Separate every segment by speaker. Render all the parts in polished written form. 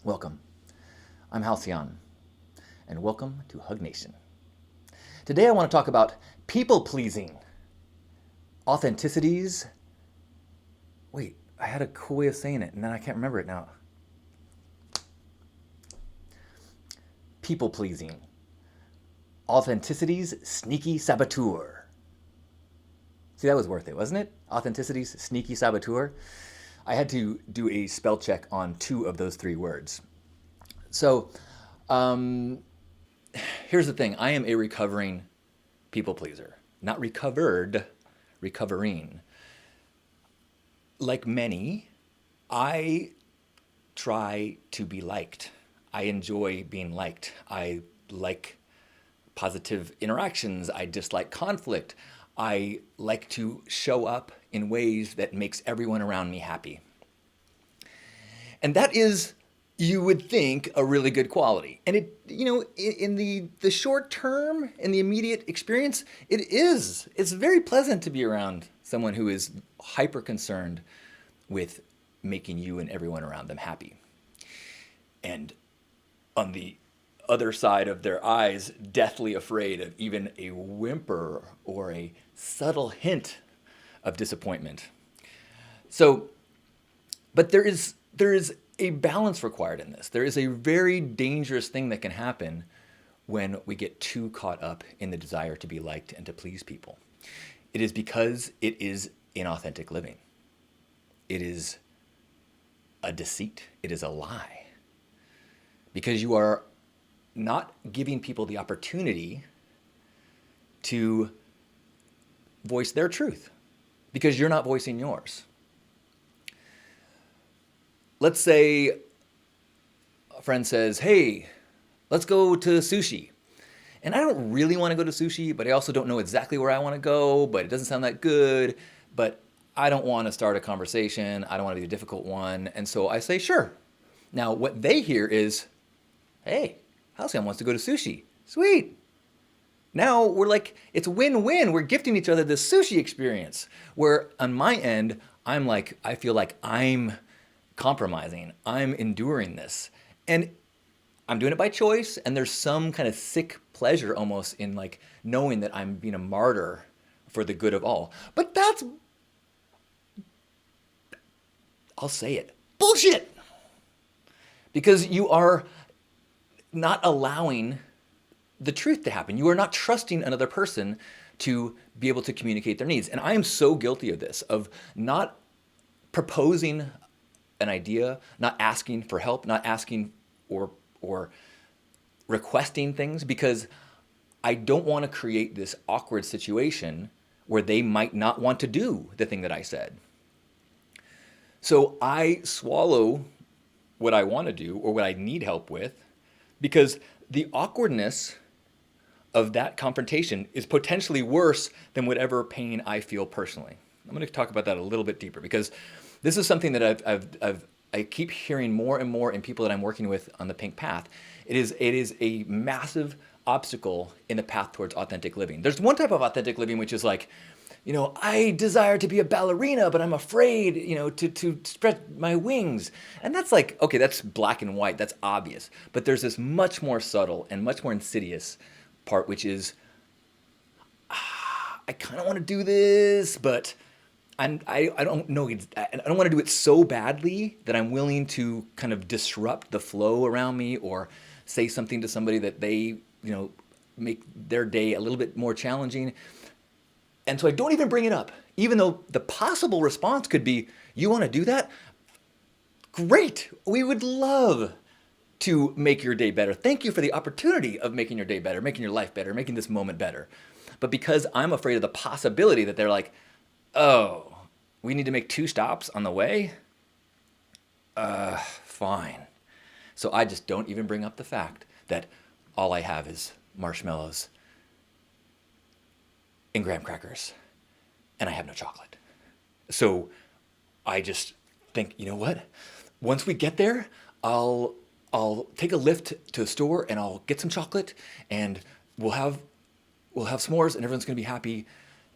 Speaker 1: Welcome. I'm Halcyon, and welcome to Hug Nation. Today I want to talk about people pleasing, authenticities. Wait, I had a cool way of saying it, and then I can't remember it now. People pleasing, authenticities, sneaky saboteur. See, that was worth it, wasn't it? Authenticities, sneaky saboteur. I had to do a spell check on two of those three words. So, here's the thing. I am a recovering people pleaser. Not recovered, recovering. Like many, I try to be liked. I enjoy being liked. I like positive interactions. I dislike conflict. I like to show up in ways that makes everyone around me happy. And that is, you would think, a really good quality. And it, in the short term, in the immediate experience, it is. It's very pleasant to be around someone who is hyper concerned with making you and everyone around them happy. And on the other side of their eyes, deathly afraid of even a whimper or a subtle hint of disappointment. So, but there is a balance required in this. There is a very dangerous thing that can happen when we get too caught up in the desire to be liked and to please people. It is because it is inauthentic living. It is a deceit. It is a lie. Because you are not giving people the opportunity to voice their truth, because you're not voicing yours. Let's say a friend says, hey, let's go to sushi. And I don't really want to go to sushi, but I also don't know exactly where I want to go, but it doesn't sound that good. But I don't want to start a conversation. I don't want to be the difficult one. And so I say, sure. Now, what they hear is, hey, Halcyon wants to go to sushi. Sweet. Now we're like, it's win-win. We're gifting each other this sushi experience. Where on my end, I feel like I'm compromising. I'm enduring this. And I'm doing it by choice. And there's some kind of sick pleasure almost in like knowing that I'm being a martyr for the good of all. But that's, I'll say it, bullshit. Because you are not allowing the truth to happen. You are not trusting another person to be able to communicate their needs. And I am so guilty of this, of not proposing an idea, not asking for help, not asking or requesting things, because I don't want to create this awkward situation where they might not want to do the thing that I said. So I swallow what I want to do or what I need help with, because the awkwardness of that confrontation is potentially worse than whatever pain I feel personally. I'm going to talk about that a little bit deeper, because this is something that I keep hearing more and more in people that I'm working with on the Pink Path. It is a massive obstacle in the path towards authentic living. There's one type of authentic living which is like, I desire to be a ballerina, but I'm afraid, to spread my wings. And that's like, okay, that's black and white. That's obvious. But there's this much more subtle and much more insidious part, which is, I kind of want to do this, but I don't know. I don't want to do it so badly that I'm willing to kind of disrupt the flow around me or say something to somebody that they, make their day a little bit more challenging. And so I don't even bring it up, even though the possible response could be, you want to do that? Great. We would love to make your day better. Thank you for the opportunity of making your day better, making your life better, making this moment better. But because I'm afraid of the possibility that they're like, oh, we need to make 2 stops on the way? Fine. So I just don't even bring up the fact that all I have is marshmallows and graham crackers, and I have no chocolate. So I just think, you know what? Once we get there, I'll take a lift to a store and I'll get some chocolate, and we'll have s'mores, and everyone's gonna be happy.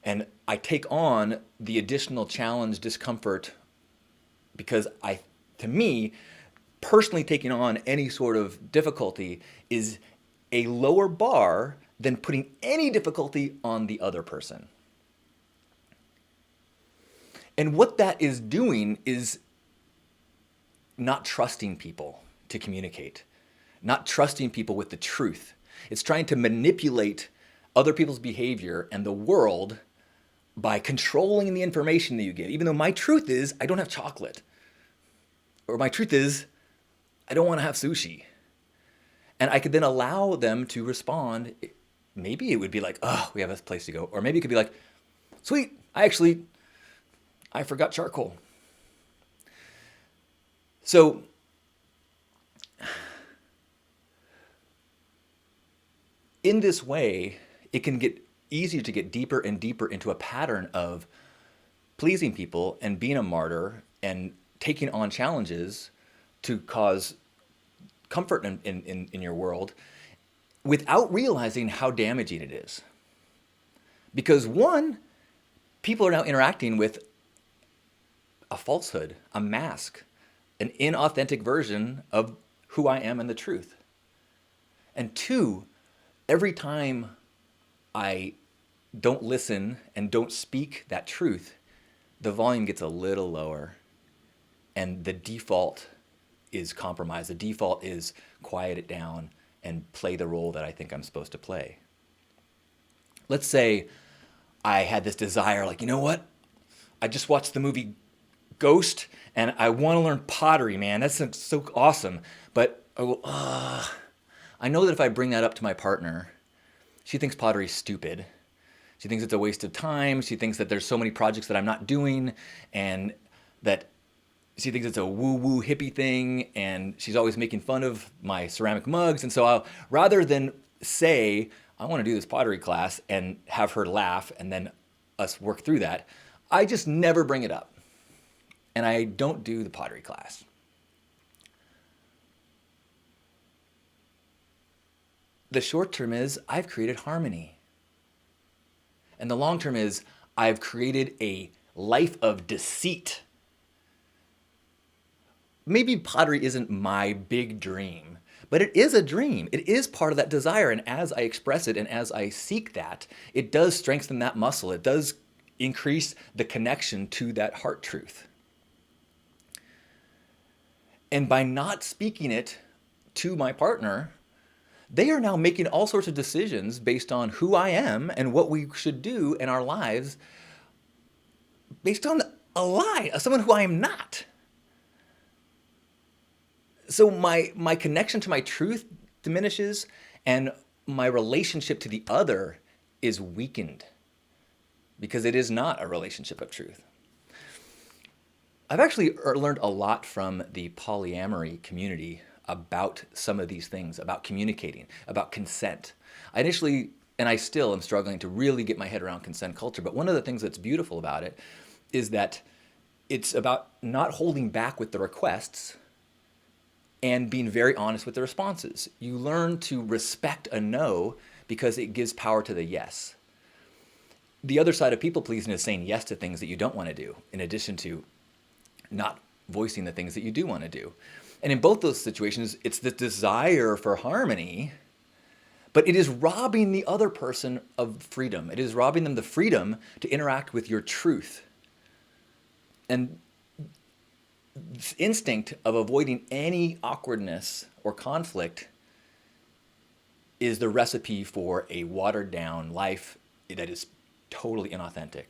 Speaker 1: And I take on the additional challenge, discomfort, because to me, personally taking on any sort of difficulty is a lower bar than putting any difficulty on the other person. And what that is doing is not trusting people to communicate, not trusting people with the truth. It's trying to manipulate other people's behavior and the world by controlling the information that you give. Even though my truth is, I don't have chocolate. Or my truth is, I don't want to have sushi. And I could then allow them to respond. Maybe it would be like, oh, we have a place to go. Or maybe it could be like, sweet, I forgot charcoal. So in this way, it can get easier to get deeper and deeper into a pattern of pleasing people and being a martyr and taking on challenges to cause comfort in your world without realizing how damaging it is. Because one, people are now interacting with a falsehood, a mask, an inauthentic version of who I am and the truth. And two, every time I don't listen and don't speak that truth, the volume gets a little lower and the default is compromised. The default is quiet it down and play the role that I think I'm supposed to play. Let's say I had this desire, like, you know what? I just watched the movie Ghost and I want to learn pottery, man. That's so awesome. But I know that if I bring that up to my partner, she thinks pottery's stupid. She thinks it's a waste of time. She thinks that there's so many projects that I'm not doing and that she thinks it's a woo-woo hippie thing, and she's always making fun of my ceramic mugs. And so rather than say, I want to do this pottery class and have her laugh and then us work through that, I just never bring it up. And I don't do the pottery class. The short term is I've created harmony. And the long term is I've created a life of deceit. Maybe pottery isn't my big dream, but it is a dream. It is part of that desire. And as I express it and as I seek that, it does strengthen that muscle. It does increase the connection to that heart truth. And by not speaking it to my partner, they are now making all sorts of decisions based on who I am and what we should do in our lives based on a lie, someone who I am not. So my connection to my truth diminishes and my relationship to the other is weakened because it is not a relationship of truth. I've actually learned a lot from the polyamory community about some of these things, about communicating, about consent. I initially, and I still am struggling to really get my head around consent culture, but one of the things that's beautiful about it is that it's about not holding back with the requests and being very honest with the responses. You learn to respect a no because it gives power to the yes. The other side of people pleasing is saying yes to things that you don't want to do, in addition to not voicing the things that you do want to do. And in both those situations, it's the desire for harmony, but it is robbing the other person of freedom. It is robbing them the freedom to interact with your truth. And this instinct of avoiding any awkwardness or conflict is the recipe for a watered down life that is totally inauthentic.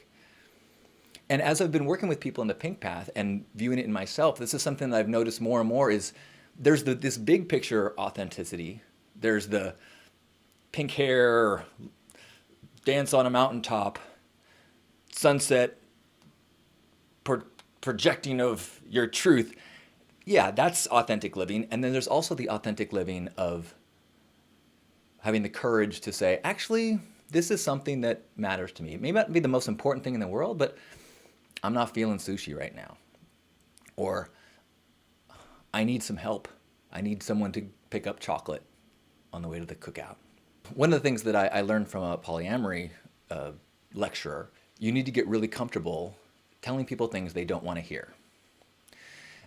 Speaker 1: And as I've been working with people in the pink path and viewing it in myself, this is something that I've noticed more and more is there's this big picture authenticity. There's the pink hair, dance on a mountaintop, sunset, projecting of your truth. Yeah, that's authentic living. And then there's also the authentic living of having the courage to say, actually, this is something that matters to me. It may not be the most important thing in the world, but I'm not feeling sushi right now. Or I need some help. I need someone to pick up chocolate on the way to the cookout. One of the things that I learned from a polyamory lecturer, you need to get really comfortable telling people things they don't want to hear.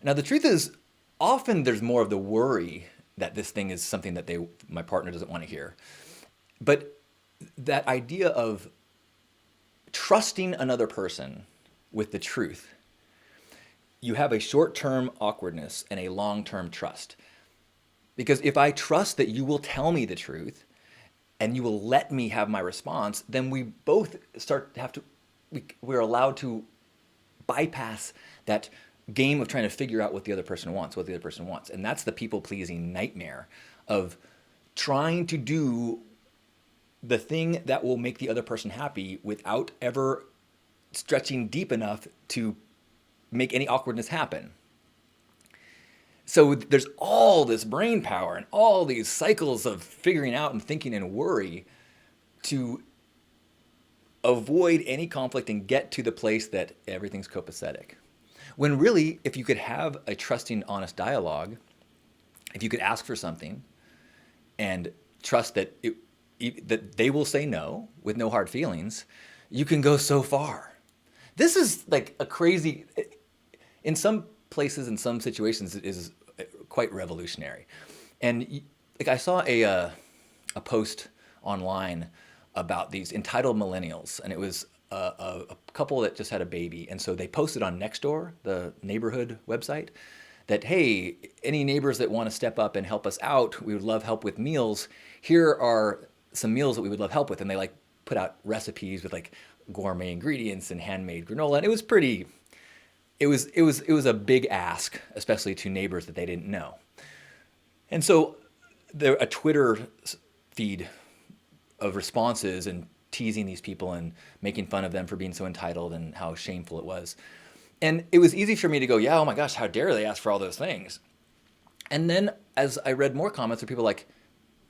Speaker 1: Now, the truth is, often there's more of the worry that this thing is something that my partner doesn't want to hear. But that idea of trusting another person with the truth, you have a short-term awkwardness and a long-term trust. Because if I trust that you will tell me the truth and you will let me have my response, then we both start to have to, we're allowed to bypass that game of trying to figure out what the other person wants, what the other person wants. And that's the people-pleasing nightmare of trying to do the thing that will make the other person happy without ever stretching deep enough to make any awkwardness happen. So there's all this brain power and all these cycles of figuring out and thinking and worry to avoid any conflict and get to the place that everything's copacetic. When really, if you could have a trusting, honest dialogue, if you could ask for something and trust that that they will say no with no hard feelings, you can go so far. This is like a crazy, in some places, in some situations, it is quite revolutionary. And like I saw a post online about these entitled millennials, and it was a couple that just had a baby, and so they posted on Nextdoor, the neighborhood website, that, hey, any neighbors that want to step up and help us out, we would love help with meals. Here are some meals that we would love help with, and they like put out recipes with like gourmet ingredients and handmade granola, and it was pretty. It was a big ask, especially to neighbors that they didn't know. And so a Twitter feed of responses and teasing these people and making fun of them for being so entitled and how shameful it was. And it was easy for me to go, yeah, oh my gosh, how dare they ask for all those things? And then as I read more comments of people like,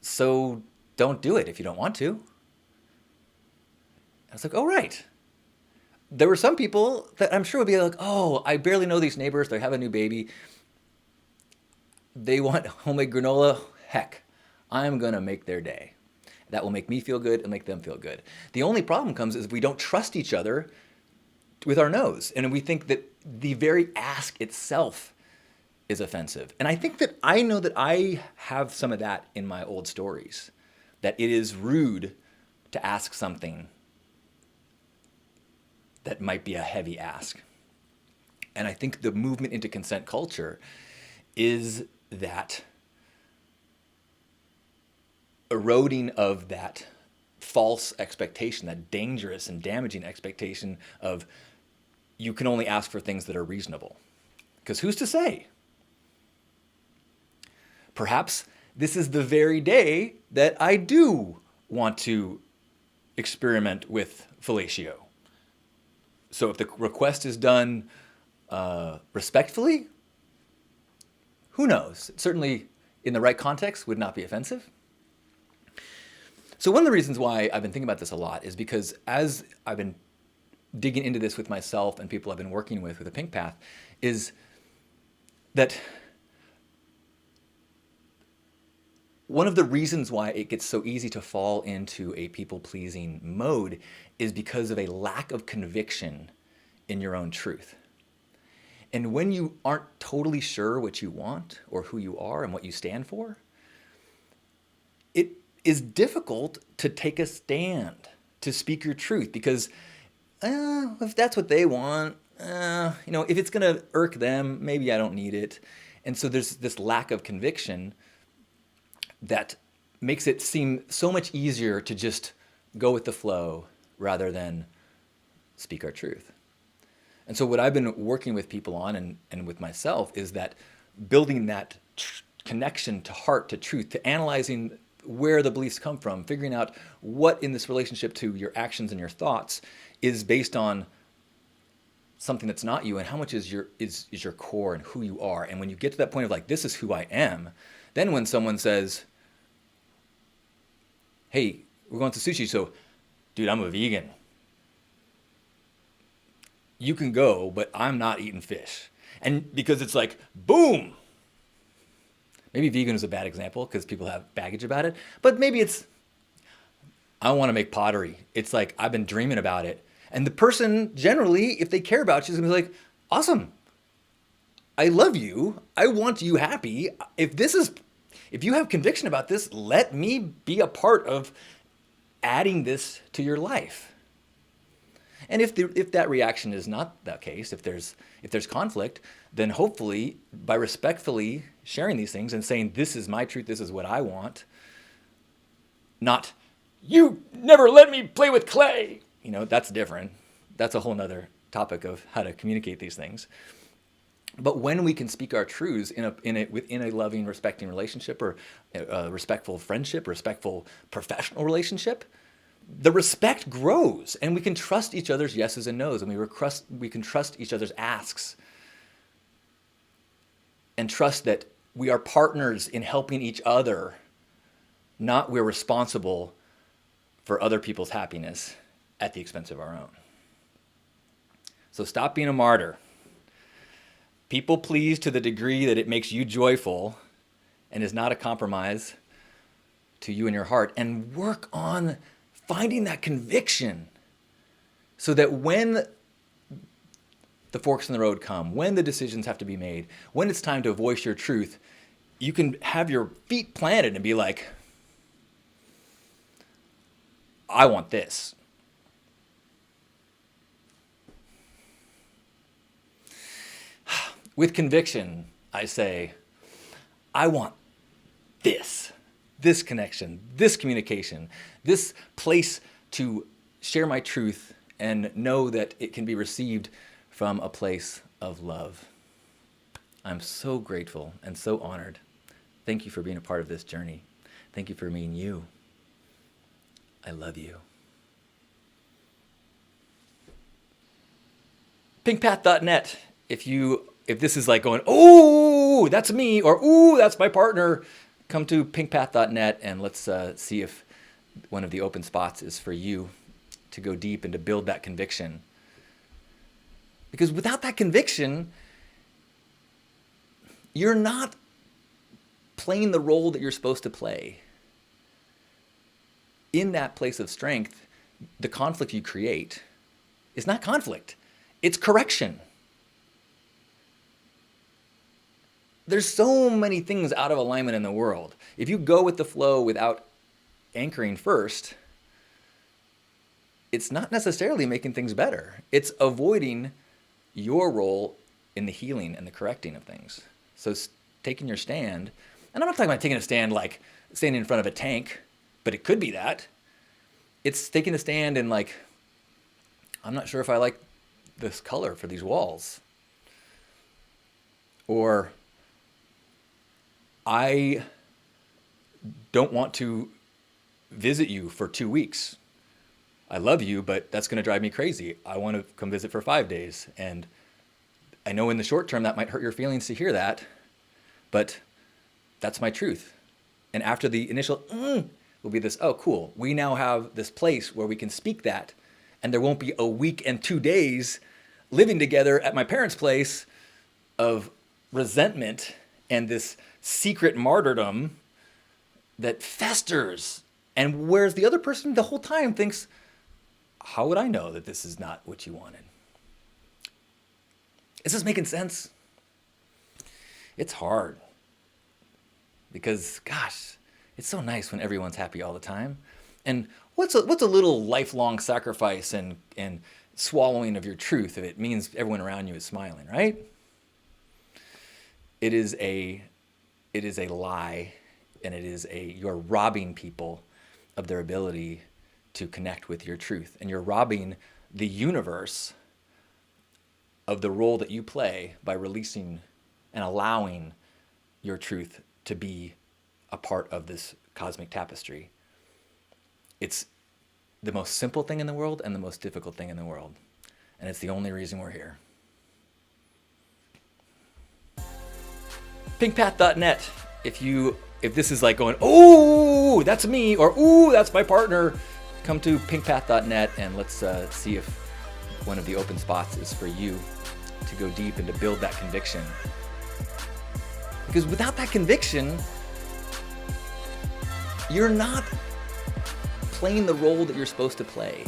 Speaker 1: so don't do it if you don't want to. I was like, oh, right. There were some people that I'm sure would be like, oh, I barely know these neighbors. They have a new baby. They want homemade granola. Heck, I'm going to make their day. That will make me feel good and make them feel good. The only problem comes is we don't trust each other with our nose. And we think that the very ask itself is offensive. And I think that I know that I have some of that in my old stories, that it is rude to ask something that might be a heavy ask. And I think the movement into consent culture is that eroding of that false expectation, that dangerous and damaging expectation of you can only ask for things that are reasonable. Because who's to say? Perhaps this is the very day that I do want to experiment with fellatio. So if the request is done respectfully, who knows? Certainly in the right context would not be offensive. So one of the reasons why I've been thinking about this a lot is because as I've been digging into this with myself and people I've been working with the Pink Path, is that one of the reasons why it gets so easy to fall into a people-pleasing mode is because of a lack of conviction in your own truth. And when you aren't totally sure what you want or who you are and what you stand for, it is difficult to take a stand, to speak your truth, because if that's what they want, if it's going to irk them, maybe I don't need it. And so there's this lack of conviction that makes it seem so much easier to just go with the flow rather than speak our truth. And so what I've been working with people on and with myself is that building that connection to heart, to truth, to analyzing where the beliefs come from, figuring out what in this relationship to your actions and your thoughts is based on something that's not you, and how much is your core and who you are. And when you get to that point of like, this is who I am, then when someone says, hey, we're going to sushi, so dude, I'm a vegan. You can go, but I'm not eating fish. And because it's like, boom. Maybe vegan is a bad example because people have baggage about it. But maybe it's, I want to make pottery. It's like, I've been dreaming about it. And the person generally, if they care about you, is going to be like, awesome. I love you. I want you happy. If you have conviction about this, let me be a part of adding this to your life. And if that reaction is not the case, if there's conflict, then hopefully by respectfully sharing these things and saying, this is my truth, this is what I want, not, you never let me play with clay. That's different. That's a whole nother topic of how to communicate these things. But when we can speak our truths within a loving, respecting relationship, or a respectful friendship, respectful professional relationship, the respect grows, and we can trust each other's yeses and nos, and we can trust each other's asks, and trust that we are partners in helping each other, not we're responsible for other people's happiness at the expense of our own. So stop being a martyr. People please to the degree that it makes you joyful and is not a compromise to you and your heart, and work on finding that conviction so that when the forks in the road come, when the decisions have to be made, when it's time to voice your truth, you can have your feet planted and be like, I want this. With conviction, I say, I want this connection, this communication, this place to share my truth and know that it can be received from a place of love. I'm so grateful and so honored. Thank you for being a part of this journey. Thank you for meeting you. I love you. pinkpath.net. If this is like going, oh, that's me, or ooh, that's my partner, come to pinkpath.net and let's see if one of the open spots is for you to go deep and to build that conviction. Because without that conviction, you're not playing the role that you're supposed to play. In that place of strength, the conflict you create is not conflict, it's correction. There's so many things out of alignment in the world. If you go with the flow without anchoring first, it's not necessarily making things better. It's avoiding your role in the healing and the correcting of things. So taking your stand, and I'm not talking about taking a stand like standing in front of a tank, but it could be that. It's taking a stand and like, I'm not sure if I like this color for these walls. Or I don't want to visit you for 2 weeks. I love you, but that's going to drive me crazy. I want to come visit for 5 days. And I know in the short term that might hurt your feelings to hear that, but that's my truth. And after the initial, will be this, oh, cool. We now have this place where we can speak that. And there won't be a week and 2 days living together at my parents' place of resentment and this secret martyrdom that festers. And whereas the other person the whole time thinks, how would I know that this is not what you wanted? Is this making sense? It's hard. Because, gosh, it's so nice when everyone's happy all the time. And what's a little lifelong sacrifice and swallowing of your truth if it means everyone around you is smiling, right? It is a lie, and you're robbing people of their ability to connect with your truth. And you're robbing the universe of the role that you play by releasing and allowing your truth to be a part of this cosmic tapestry. It's the most simple thing in the world and the most difficult thing in the world. And it's the only reason we're here. pinkpath.net. If this is like going, oh, that's me, or ooh, that's my partner, come to pinkpath.net and let's see if one of the open spots is for you to go deep and to build that conviction. Because without that conviction, you're not playing the role that you're supposed to play.